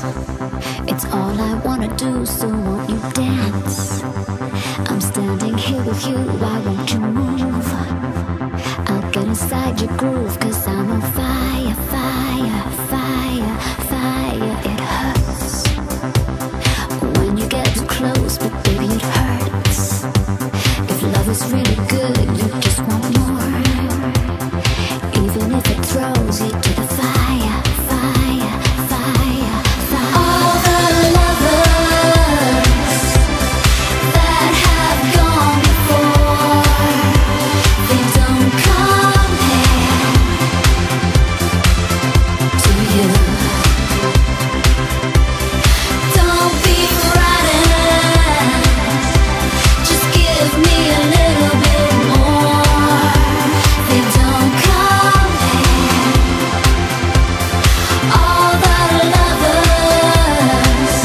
It's all I wanna do, so won't you dance? I'm standing here with you, why won't you move? I'll get inside your groove, 'cause I'm on fire, fire, fire, fire. It hurts when you get too close, but baby it hurts. If love is really good, you just want more. Even if it throws you to the fire, fire, fire, fire. All the lovers that have gone before, they don't compare to you. Don't be frightened, just give me a little bit more. They don't compare. All the lovers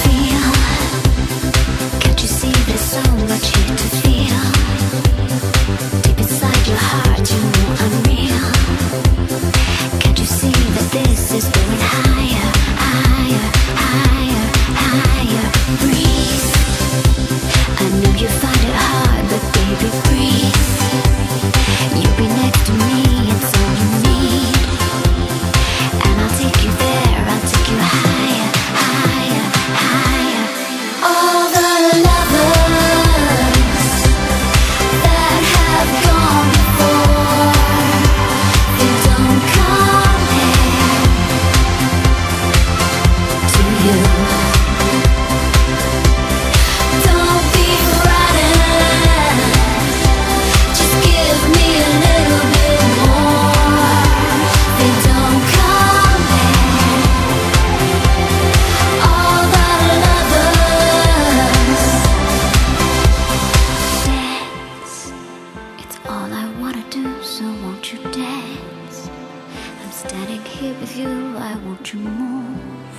feel. Can't you see there's so much here to feel? Deep inside your heart, you know I'm real. Can't you see that this is going higher, higher, higher, higher? Breathe. I know you find it hard, but baby, breathe. You'll be next to me, it's all you need. And I'll take you there, I'll take you higher, higher, higher. All the lovers that have gone before, they don't compare to you. Don't be frightened, just give me a little bit more. They don't compare. All the lovers dance. It's all I wanna do, so won't you dance? I'm standing here with you, why won't you move?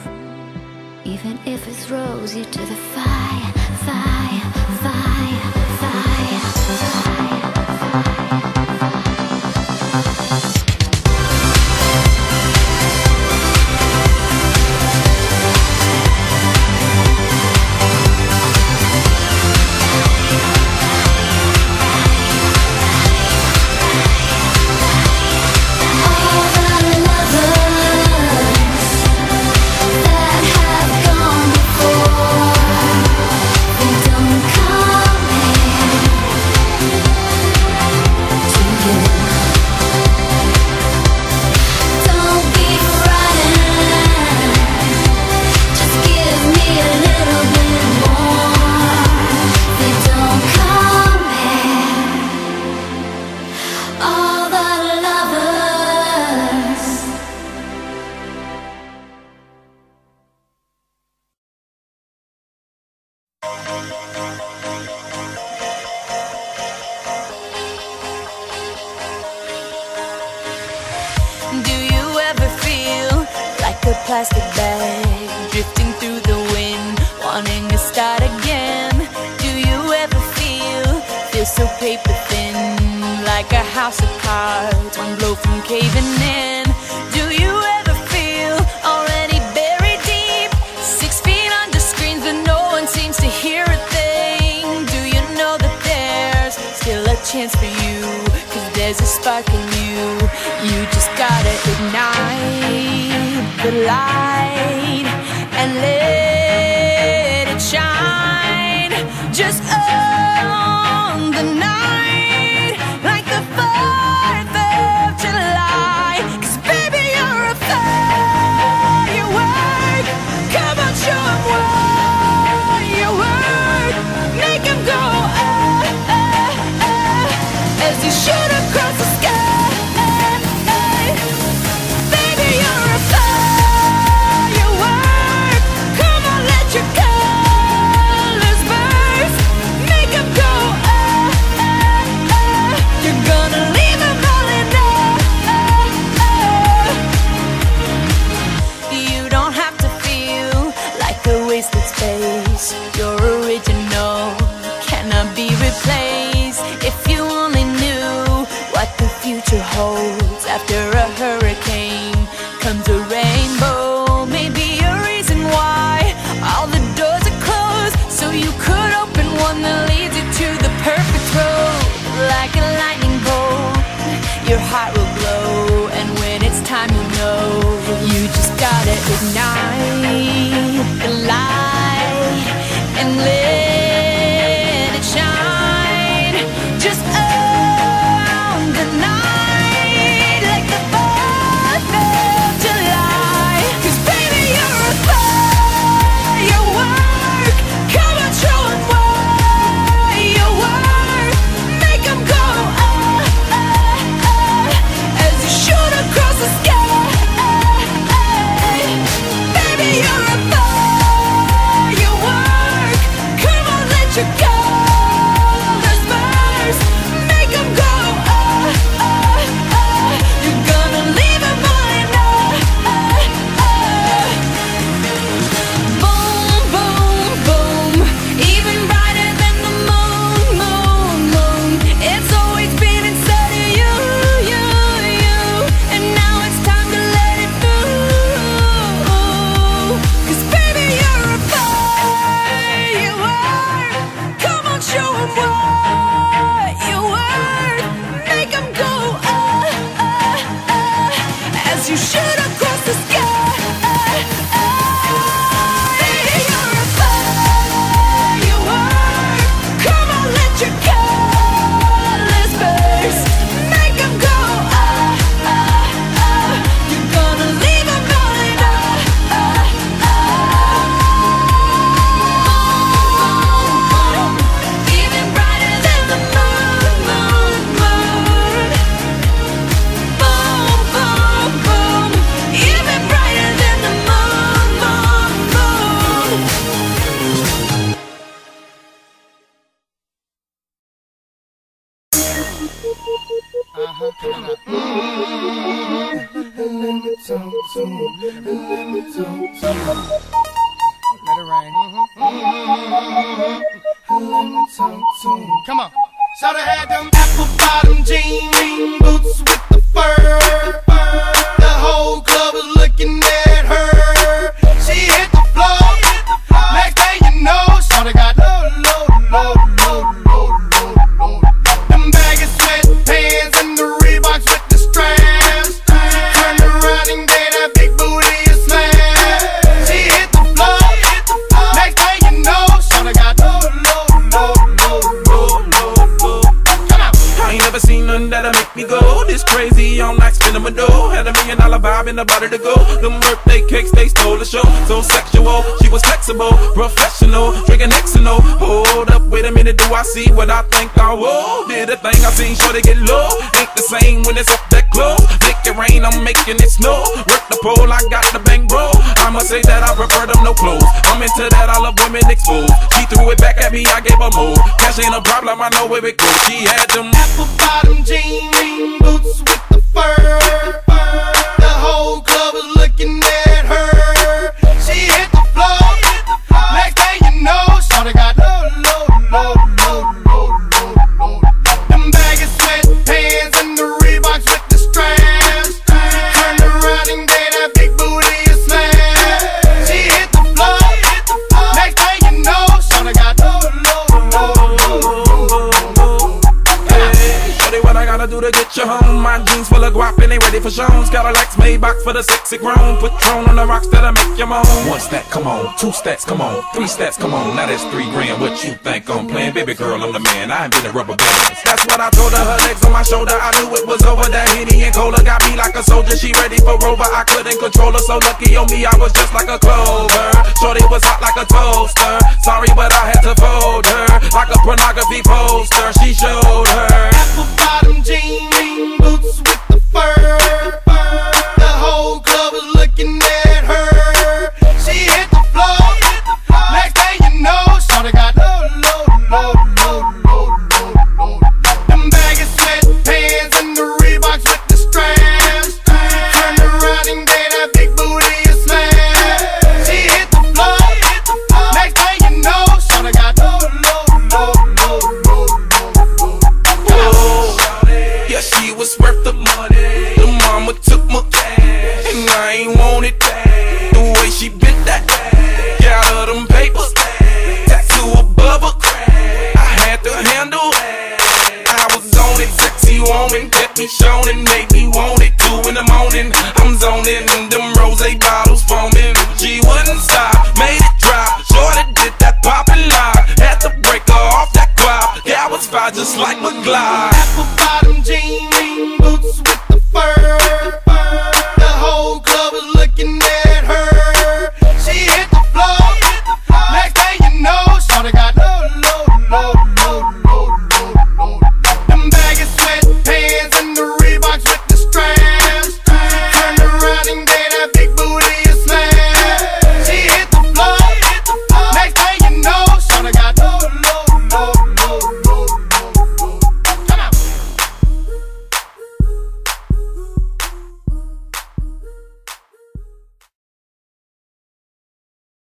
Even if it throws you to the fire, fire, fire, fire, fire, all the lovers that have gone before, they don't compare to you. Don't be frightened, just give me a little bit more. They don't compare. All the lovers. Do you ever feel like a plastic bag drifting through the wind, wanting to start again? Do you ever feel so paper thin, like a house of cards, one blow from caving in? Do you ever feel already buried deep, 6 feet under screens, but no one seems to hear a thing? Do you know that there's still a chance for you, 'cause there's a spark in you? You just gotta ignite the light and let it shine. Just own the night like the 4th of July. 'Cause baby, you're a firework. Come on, show 'em what you work. Make 'em go as you shoot across the sky. Baby, you're a firework. as you shoot across the sky. Baby, you're a firework. Come on, let your colors burst. Make them go, ah, ah, ah. You're gonna leave them going, ah, ah, ah. Boom, boom, boom. Even brighter than the moon, moon, moon. Boom, boom, boom. Even brighter than the moon, moon, moon. Let it rain. Come on. Shoulda had them apple bottom jean boots with the fur. The whole club was looking at her. She hit the floor. Next thing you know, shoulda got low. Them baggy sweatpants and the Reeboks with the straps. Turned around and gave that big booty a slam. She hit the floor. Next thing you know, shoulda got low. I ain't never seen nothing that'll make me go this crazy on like spinning my dough. Had $1 million vibe in the body to go. Them birthday cakes, they stole the show. So sexual, she was flexible, professional, drinking Xano. Hold up, wait a minute, do I see what I think I will? Did a thing I seen, sure to get low. Ain't the same when it's up that close. Make it rain, I'm making it snow. Work the pole, I got the bang bro. I must say that I prefer them no clothes. I'm into that, I love women exposed. She threw it back at me, I gave her more. Cash ain't a problem, I know where it goes. She had them Apple bottom jean boots with the fur. The whole club was looking at her. She hit the floor. Next thing you know, shawty got low. Them baggy sweatpants and the Reeboks with the straps. Turned around and gave that big booty a slam. She hit the floor. Next thing you know, shawty got low. Shorty, what I gotta do to get you home? My jeans full of guap and they ready for shows. Got a Lex Maybach for the sexy grown. Patron on the rocks that'll make you moan. 1 stack, come on. 2 stacks, come on. 3 stacks, come on. Now that's 3 grand. What you think I'm playing? Baby girl, I'm the man. I ain't been a rubber band. That's what I told her. Her legs on my shoulder. I knew it was over. That Henny and Cola got me like a soldier. She ready for Rover. I couldn't control her. So lucky on me, I was just like a clover. Shorty was hot like a toaster. Sorry, but I had to fold her like a pornography poster. She showed her Apple bottom jean boots with the fur. The whole club was looking at her. She hit the floor. Next thing you know, shawty got low. Them baggy sweatpants and the Reeboks with the straps. Turned around and gave that big booty a slam. She hit the floor. Next thing you know, shawty got low. yeah, she was worth the money. The mama took my cash, and I ain't want it back. The way she bit that, got her them papers, tattoo above her crack. I had to handle it. I was on it, sexy woman, kept me showing, made me want it. 2 in the morning, I'm zoning.